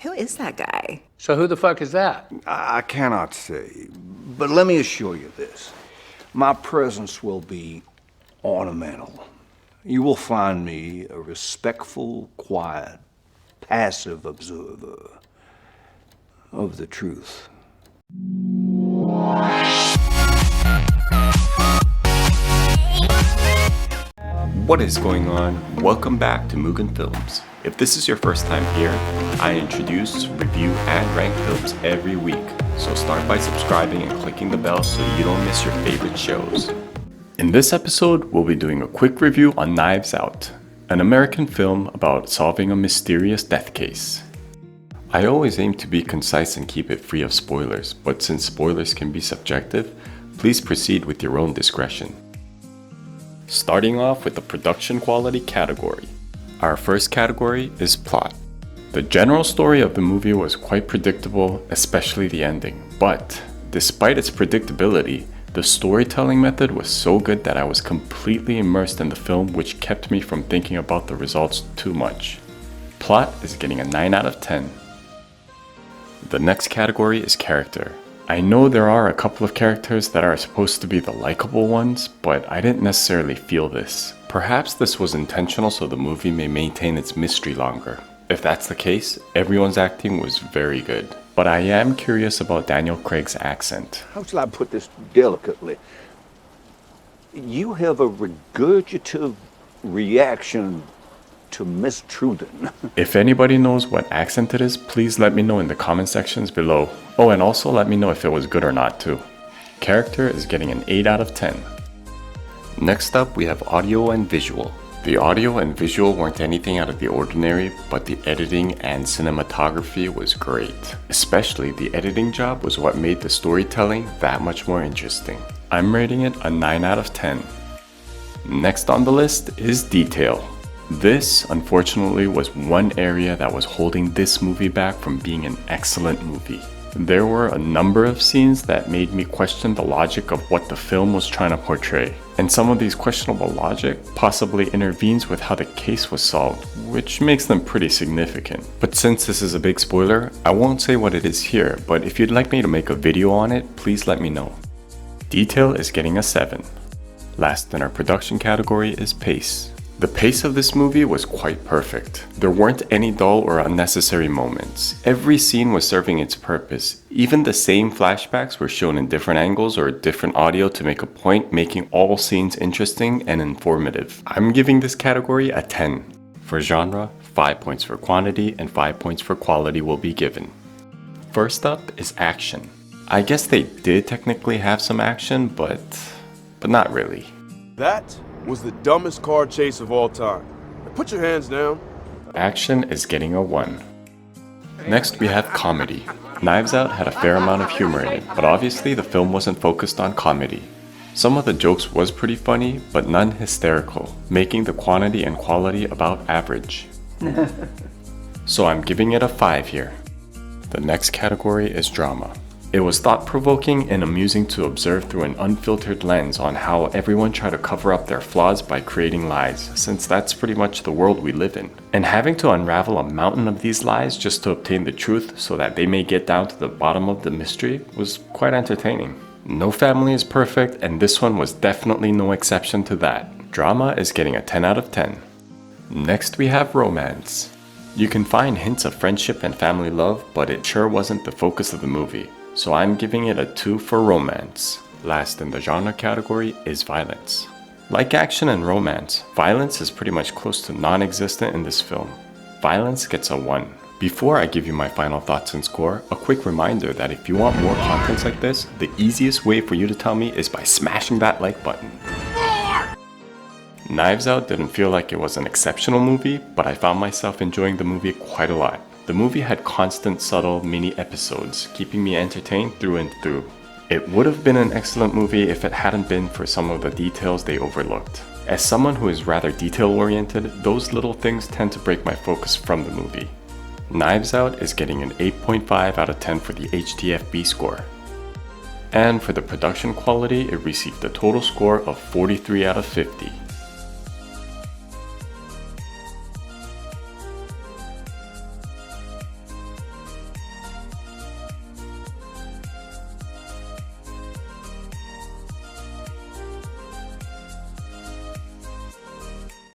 Who is that guy? So who the fuck is that? I cannot say, but let me assure you this. My presence will be ornamental. You will find me a respectful, quiet, passive observer of the truth. What is going on? Welcome back to Mugen Films. If this is your first time here, I introduce, review, and rank films every week, so start by subscribing and clicking the bell so you don't miss your favorite shows. In this episode, we'll be doing a quick review on Knives Out, an American film about solving a mysterious death case. I always aim to be concise and keep it free of spoilers, but since spoilers can be subjective, please proceed with your own discretion. Starting off with the production quality category. Our first category is plot. The general story of the movie was quite predictable, especially the ending, but despite its predictability, the storytelling method was so good that I was completely immersed in the film, which kept me from thinking about the results too much. Plot is getting a 9 out of 10. The next category is character. I know there are a couple of characters that are supposed to be the likable ones, but I didn't necessarily feel this. Perhaps this was intentional so the movie may maintain its mystery longer. If that's the case, everyone's acting was very good. But I am curious about Daniel Craig's accent. How shall I put this delicately? You have a regurgitative reaction to Miss Truden. If anybody knows what accent it is, please let me know in the comment sections below. Oh, and also let me know if it was good or not too. Character is getting an 8 out of 10. Next up, we have audio and visual. The audio and visual weren't anything out of the ordinary, but the editing and cinematography was great. Especially the editing job was what made the storytelling that much more interesting. I'm rating it a 9 out of 10. Next on the list is detail. This, unfortunately, was one area that was holding this movie back from being an excellent movie. There were a number of scenes that made me question the logic of what the film was trying to portray. And some of these questionable logic possibly intervenes with how the case was solved, which makes them pretty significant. But since this is a big spoiler, I won't say what it is here, but if you'd like me to make a video on it, please let me know. Detail is getting a 7. Last in our production category is pace. The pace of this movie was quite perfect. There weren't any dull or unnecessary moments. Every scene was serving its purpose. Even the same flashbacks were shown in different angles or different audio to make a point, making all scenes interesting and informative. I'm giving this category a 10. For genre, 5 points for quantity and 5 points for quality will be given. First up is action. I guess they did technically have some action, but not really. That was the dumbest car chase of all time. Put your hands down. Action is getting a 1. Next we have comedy. Knives Out had a fair amount of humor in it, but obviously the film wasn't focused on comedy. Some of the jokes was pretty funny, but none hysterical, making the quantity and quality about average. So I'm giving it a 5 here. The next category is drama. It was thought-provoking and amusing to observe through an unfiltered lens on how everyone tried to cover up their flaws by creating lies, since that's pretty much the world we live in. And having to unravel a mountain of these lies just to obtain the truth so that they may get down to the bottom of the mystery was quite entertaining. No family is perfect, and this one was definitely no exception to that. Drama is getting a 10 out of 10. Next we have romance. You can find hints of friendship and family love, but it sure wasn't the focus of the movie. So I'm giving it a 2 for romance. Last in the genre category is violence. Like action and romance, violence is pretty much close to non-existent in this film. Violence gets a 1. Before I give you my final thoughts and score, a quick reminder that if you want more content like this, the easiest way for you to tell me is by smashing that like button. Knives Out didn't feel like it was an exceptional movie, but I found myself enjoying the movie quite a lot. The movie had constant, subtle mini episodes, keeping me entertained through and through. It would have been an excellent movie if it hadn't been for some of the details they overlooked. As someone who is rather detail-oriented, those little things tend to break my focus from the movie. Knives Out is getting an 8.5 out of 10 for the HTFB score. And for the production quality, it received a total score of 43 out of 50.